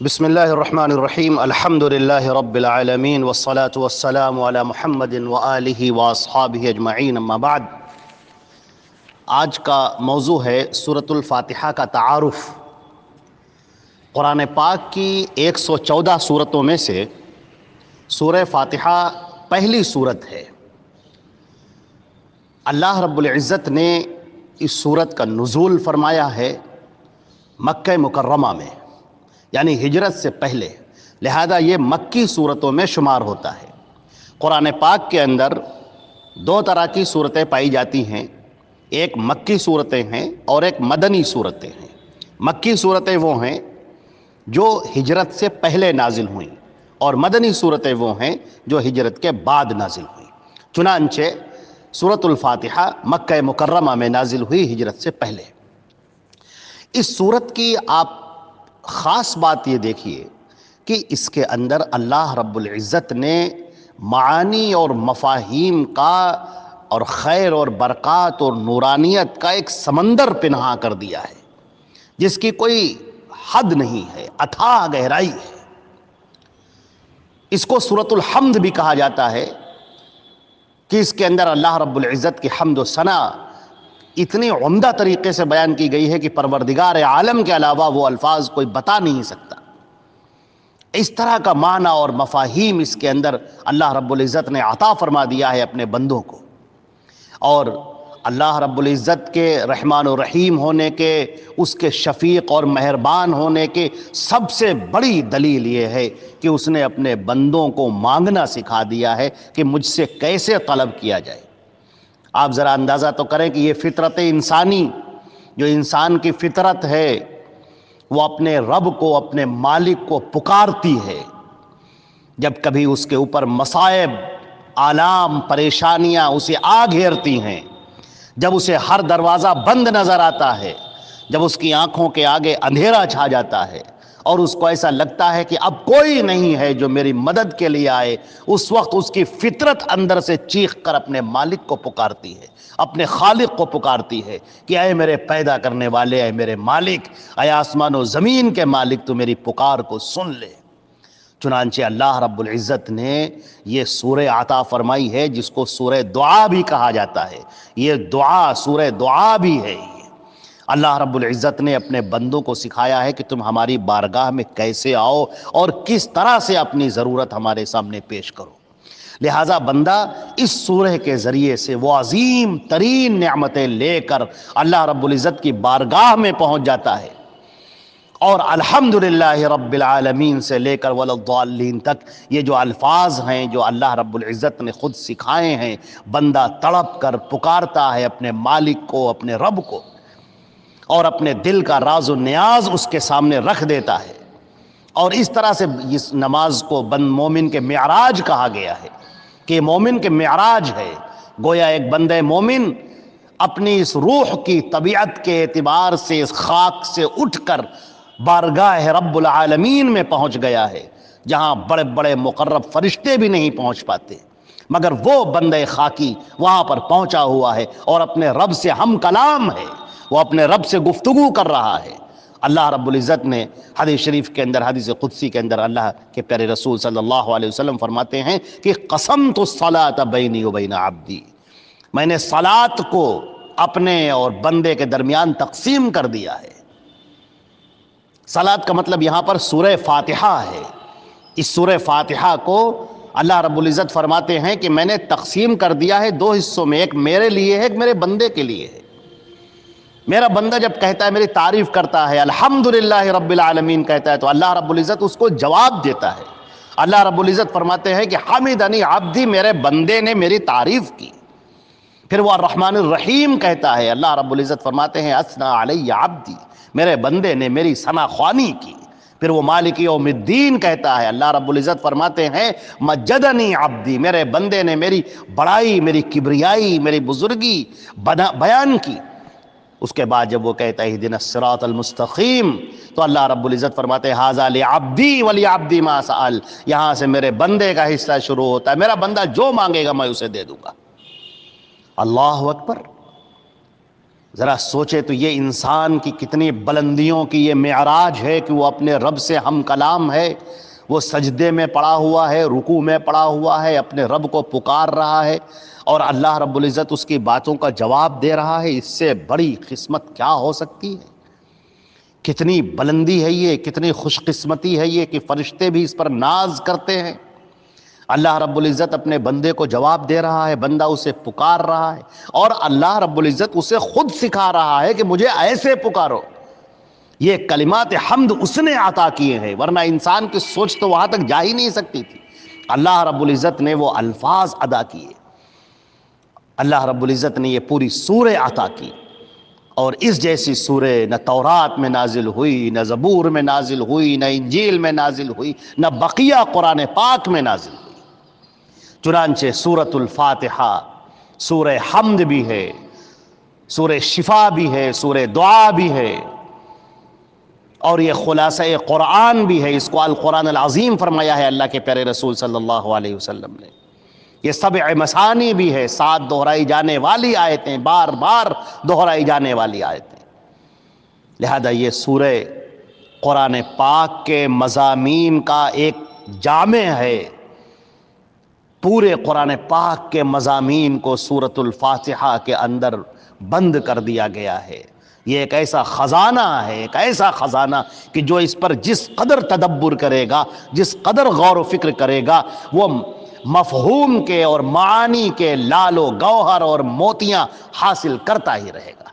بسم اللہ الرحمن الرحیم الحمد للہ رب العالمین والصلاة والسلام علی محمد وآلہ واصحابہ اجمعین اما بعد۔ آج کا موضوع ہے سورۃ الفاتحہ کا تعارف۔ قرآن پاک کی 114 سورتوں میں سے سورہ فاتحہ پہلی سورت ہے۔ اللہ رب العزت نے اس سورت کا نزول فرمایا ہے مکہ مکرمہ میں، یعنی ہجرت سے پہلے، لہذا یہ مکی صورتوں میں شمار ہوتا ہے۔ قرآن پاک کے اندر دو طرح کی صورتیں پائی جاتی ہیں، ایک مکی صورتیں ہیں اور ایک مدنی صورتیں ہیں۔ مکی صورتیں وہ ہیں جو ہجرت سے پہلے نازل ہوئیں، اور مدنی صورتیں وہ ہیں جو ہجرت کے بعد نازل ہوئیں۔ چنانچہ سورۃ الفاتحہ مکہ مکرمہ میں نازل ہوئی ہجرت سے پہلے۔ اس صورت کی آپ خاص بات یہ دیکھیے کہ اس کے اندر اللہ رب العزت نے معانی اور مفاہیم کا اور خیر اور برکات اور نورانیت کا ایک سمندر پنہا کر دیا ہے جس کی کوئی حد نہیں ہے، اتھاہ گہرائی ہے۔ اس کو سورۃ الحمد بھی کہا جاتا ہے کہ اس کے اندر اللہ رب العزت کی حمد و ثنا اتنی عمدہ طریقے سے بیان کی گئی ہے کہ پروردگار عالم کے علاوہ وہ الفاظ کوئی بتا نہیں سکتا۔ اس طرح کا معنی اور مفاہیم اس کے اندر اللہ رب العزت نے عطا فرما دیا ہے اپنے بندوں کو۔ اور اللہ رب العزت کے رحمان و رحیم ہونے کے، اس کے شفیق اور مہربان ہونے کے سب سے بڑی دلیل یہ ہے کہ اس نے اپنے بندوں کو مانگنا سکھا دیا ہے کہ مجھ سے کیسے طلب کیا جائے۔ آپ ذرا اندازہ تو کریں کہ یہ فطرت انسانی، جو انسان کی فطرت ہے، وہ اپنے رب کو، اپنے مالک کو پکارتی ہے جب کبھی اس کے اوپر مصائب، آلام، پریشانیاں اسے آ گھیرتی ہیں، جب اسے ہر دروازہ بند نظر آتا ہے، جب اس کی آنکھوں کے آگے اندھیرا چھا جاتا ہے اور اس کو ایسا لگتا ہے کہ اب کوئی نہیں ہے جو میری مدد کے لیے آئے، اس وقت اس کی فطرت اندر سے چیخ کر اپنے مالک کو پکارتی ہے، اپنے خالق کو پکارتی ہے کہ اے میرے پیدا کرنے والے، اے میرے مالک، اے آسمان و زمین کے مالک، تو میری پکار کو سن لے۔ چنانچہ اللہ رب العزت نے یہ سورہ عطا فرمائی ہے جس کو سورہ دعا بھی کہا جاتا ہے۔ یہ دعا، سورہ دعا بھی ہے۔ اللہ رب العزت نے اپنے بندوں کو سکھایا ہے کہ تم ہماری بارگاہ میں کیسے آؤ اور کس طرح سے اپنی ضرورت ہمارے سامنے پیش کرو۔ لہٰذا بندہ اس سورہ کے ذریعے سے وہ عظیم ترین نعمتیں لے کر اللہ رب العزت کی بارگاہ میں پہنچ جاتا ہے، اور الحمدللہ رب العالمین سے لے کر وللضالین تک یہ جو الفاظ ہیں جو اللہ رب العزت نے خود سکھائے ہیں، بندہ تڑپ کر پکارتا ہے اپنے مالک کو، اپنے رب کو، اور اپنے دل کا راز و نیاز اس کے سامنے رکھ دیتا ہے۔ اور اس طرح سے اس نماز کو مومن کے معراج کہا گیا ہے کہ مومن کے معراج ہے۔ گویا ایک بندہ مومن اپنی اس روح کی طبیعت کے اعتبار سے اس خاک سے اٹھ کر بارگاہ رب العالمین میں پہنچ گیا ہے، جہاں بڑے بڑے مقرب فرشتے بھی نہیں پہنچ پاتے، مگر وہ بندہ خاکی وہاں پر پہنچا ہوا ہے اور اپنے رب سے ہم کلام ہے، وہ اپنے رب سے گفتگو کر رہا ہے۔ اللہ رب العزت نے حدیث شریف کے اندر، حدیث قدسی کے اندر، اللہ کے پیارے رسول صلی اللہ علیہ وسلم فرماتے ہیں کہ قسمت الصلاۃ بینی و بین عبدی، میں نے صلاۃ کو اپنے اور بندے کے درمیان تقسیم کر دیا ہے۔ صلاۃ کا مطلب یہاں پر سورہ فاتحہ ہے۔ اس سورہ فاتحہ کو اللہ رب العزت فرماتے ہیں کہ میں نے تقسیم کر دیا ہے دو حصوں میں، ایک میرے لیے ہے، ایک میرے بندے کے لیے ہے۔ میرا بندہ جب کہتا ہے، میری تعریف کرتا ہے، الحمدللہ رب العالمین کہتا ہے، تو اللہ رب العزت اس کو جواب دیتا ہے۔ اللہ رب العزت فرماتے ہیں کہ حمدنی عبدی، میرے بندے نے میری تعریف کی۔ پھر وہ الرحمن الرحیم کہتا ہے، اللہ رب العزت فرماتے ہیں اثنا علی عبدی، میرے بندے نے میری ثنا خوانی کی۔ پھر وہ مالک یوم الدین کہتا ہے، اللہ رب العزت فرماتے ہیں مجدنی عبدی، میرے بندے نے میری بڑائی، میری کبریائی، میری بزرگی بیان کی۔ اس کے بعد جب وہ کہتا ہے اہدنا الصراط المستقیم، تو اللہ رب العزت فرماتے ہیں ھذا لعبدی ولعبدی ما سأل، یہاں سے میرے بندے کا حصہ شروع ہوتا ہے، میرا بندہ جو مانگے گا میں اسے دے دوں گا۔ اللہ اکبر۔ ذرا سوچے تو یہ انسان کی کتنی بلندیوں کی یہ معراج ہے کہ وہ اپنے رب سے ہم کلام ہے، وہ سجدے میں پڑا ہوا ہے، رکوع میں پڑا ہوا ہے، اپنے رب کو پکار رہا ہے اور اللہ رب العزت اس کی باتوں کا جواب دے رہا ہے۔ اس سے بڑی قسمت کیا ہو سکتی ہے؟ کتنی بلندی ہے یہ، کتنی خوش قسمتی ہے یہ کہ فرشتے بھی اس پر ناز کرتے ہیں۔ اللہ رب العزت اپنے بندے کو جواب دے رہا ہے، بندہ اسے پکار رہا ہے، اور اللہ رب العزت اسے خود سکھا رہا ہے کہ مجھے ایسے پکارو۔ یہ کلمات حمد اس نے عطا کیے ہیں، ورنہ انسان کی سوچ تو وہاں تک جا ہی نہیں سکتی تھی۔ اللہ رب العزت نے وہ الفاظ ادا کیے، اللہ رب العزت نے یہ پوری سورہ عطا کی، اور اس جیسی سورہ نہ تورات میں نازل ہوئی، نہ زبور میں نازل ہوئی، نہ انجیل میں نازل ہوئی، نہ بقیہ قرآن پاک میں نازل ہوئی۔ چنانچہ سورۃ الفاتحہ سورہ حمد بھی ہے، سورہ شفا بھی ہے، سورہ دعا بھی ہے، اور یہ خلاصہ قرآن بھی ہے۔ اس کو القرآن العظیم فرمایا ہے اللہ کے پیارے رسول صلی اللہ علیہ وسلم نے۔ یہ سبع مثانی بھی ہے، 7 دہرائی جانے والی آیتیں، بار بار دہرائی جانے والی آیتیں۔ لہذا یہ سورہ قرآن پاک کے مضامین کا ایک جامع ہے۔ پورے قرآن پاک کے مضامین کو سورۃ الفاتحہ کے اندر بند کر دیا گیا ہے۔ یہ ایک ایسا خزانہ ہے، ایک ایسا خزانہ کہ جو اس پر جس قدر تدبر کرے گا، جس قدر غور و فکر کرے گا، وہ مفہوم کے اور معانی کے لال و گوہر اور موتیاں حاصل کرتا ہی رہے گا۔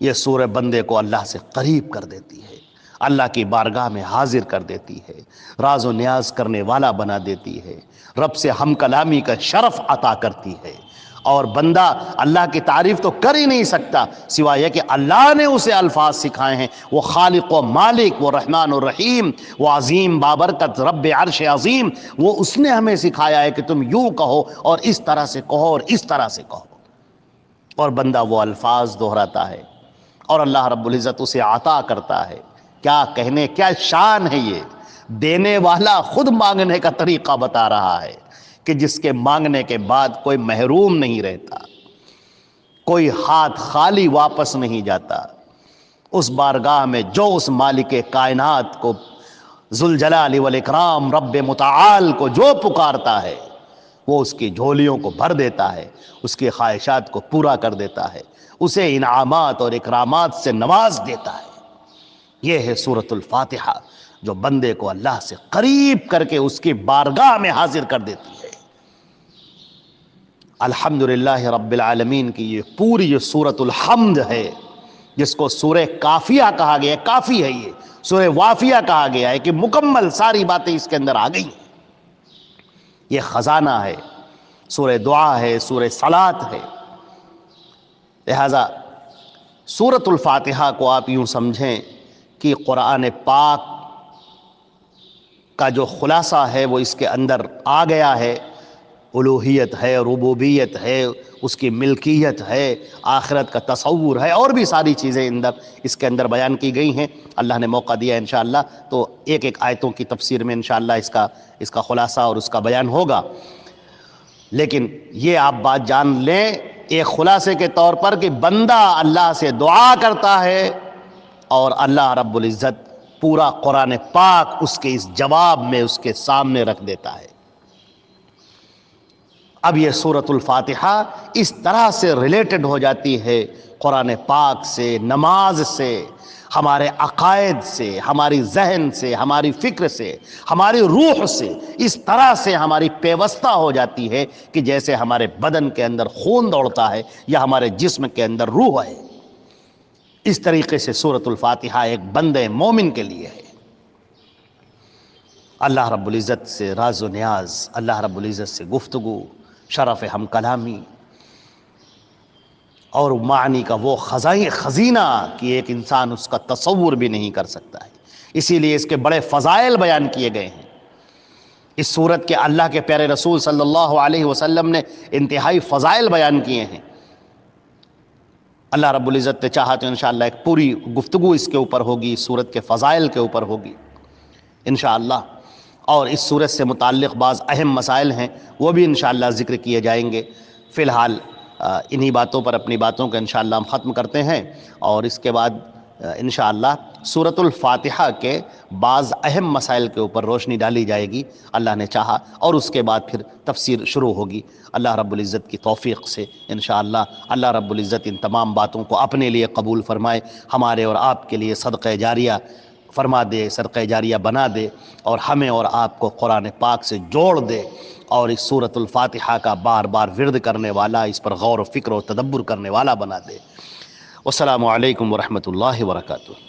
یہ سورہ بندے کو اللہ سے قریب کر دیتی ہے، اللہ کی بارگاہ میں حاضر کر دیتی ہے، راز و نیاز کرنے والا بنا دیتی ہے، رب سے ہم کلامی کا شرف عطا کرتی ہے، اور بندہ اللہ کی تعریف تو کر ہی نہیں سکتا سوائے یہ کہ اللہ نے اسے الفاظ سکھائے ہیں۔ وہ خالق و مالک، وہ رحمان و رحیم، وہ عظیم بابرکت رب عرش عظیم، وہ اس نے ہمیں سکھایا ہے کہ تم یوں کہو اور اس طرح سے کہو اور اس طرح سے کہو، اور بندہ وہ الفاظ دہراتا ہے اور اللہ رب العزت اسے عطا کرتا ہے۔ کیا کہنے، کیا شان ہے یہ! دینے والا خود مانگنے کا طریقہ بتا رہا ہے کہ جس کے مانگنے کے بعد کوئی محروم نہیں رہتا، کوئی ہاتھ خالی واپس نہیں جاتا۔ اس بارگاہ میں جو اس مالک کائنات کو، ذوالجلال والاکرام، رب متعال کو جو پکارتا ہے، وہ اس کی جھولیوں کو بھر دیتا ہے، اس کی خواہشات کو پورا کر دیتا ہے، اسے انعامات اور اکرامات سے نواز دیتا ہے۔ یہ ہے سورۃ الفاتحہ جو بندے کو اللہ سے قریب کر کے اس کی بارگاہ میں حاضر کر دیتی ہے۔ الحمدللہ رب العالمین کی یہ پوری یہ سورۃ الحمد ہے، جس کو سورہ کافیہ کہا گیا ہے۔ کافی ہے یہ، سورہ وافیہ کہا گیا ہے کہ مکمل ساری باتیں اس کے اندر آ گئی ہیں۔ یہ خزانہ ہے، سورہ دعا ہے، سورہ صلاۃ ہے۔ لہذا سورۃ الفاتحہ کو آپ یوں سمجھیں کہ قرآن پاک کا جو خلاصہ ہے وہ اس کے اندر آ گیا ہے۔ الوہیت ہے، ربوبیت ہے، اس کی ملکیت ہے، آخرت کا تصور ہے، اور بھی ساری چیزیں اس کے اندر بیان کی گئی ہیں۔ اللہ نے موقع دیا انشاءاللہ تو ایک ایک آیتوں کی تفسیر میں انشاءاللہ اس کا خلاصہ اور اس کا بیان ہوگا۔ لیکن یہ آپ بات جان لیں ایک خلاصے کے طور پر کہ بندہ اللہ سے دعا کرتا ہے اور اللہ رب العزت پورا قرآن پاک اس کے اس جواب میں اس کے سامنے رکھ دیتا ہے۔ اب یہ سورۃ الفاتحہ اس طرح سے ریلیٹڈ ہو جاتی ہے قرآن پاک سے، نماز سے، ہمارے عقائد سے، ہماری ذہن سے، ہماری فکر سے، ہماری روح سے، اس طرح سے ہماری پیوستہ ہو جاتی ہے کہ جیسے ہمارے بدن کے اندر خون دوڑتا ہے یا ہمارے جسم کے اندر روح ہے۔ اس طریقے سے سورۃ الفاتحہ ایک بندے مومن کے لیے ہے۔ اللہ رب العزت سے راز و نیاز، اللہ رب العزت سے گفتگو، شرف ہم کلامی اور معنی کا وہ خزینہ کہ ایک انسان اس کا تصور بھی نہیں کر سکتا ہے۔ اسی لیے اس کے بڑے فضائل بیان کیے گئے ہیں۔ اس سورت کے اللہ کے پیارے رسول صلی اللہ علیہ وسلم نے انتہائی فضائل بیان کیے ہیں۔ اللہ رب العزت نے چاہا تو انشاءاللہ ایک پوری گفتگو اس کے اوپر ہوگی، اس سورت کے فضائل کے اوپر ہوگی انشاءاللہ، اور اس سورت سے متعلق بعض اہم مسائل ہیں وہ بھی انشاءاللہ ذکر کیے جائیں گے۔ فی الحال انہی باتوں پر اپنی باتوں کو انشاءاللہ ہم ختم کرتے ہیں، اور اس کے بعد انشاءاللہ سورۃ الفاتحہ کے بعض اہم مسائل کے اوپر روشنی ڈالی جائے گی اللہ نے چاہا، اور اس کے بعد پھر تفسیر شروع ہوگی اللہ رب العزت کی توفیق سے انشاءاللہ۔ اللہ رب العزت ان تمام باتوں کو اپنے لیے قبول فرمائے، ہمارے اور آپ کے لیے صدقہ جاریہ فرما دے، صدقہ جاریہ بنا دے، اور ہمیں اور آپ کو قرآن پاک سے جوڑ دے، اور اس سورۃ الفاتحہ کا بار بار ورد کرنے والا، اس پر غور و فکر و تدبر کرنے والا بنا دے۔ والسلام علیکم ورحمۃ اللہ وبرکاتہ۔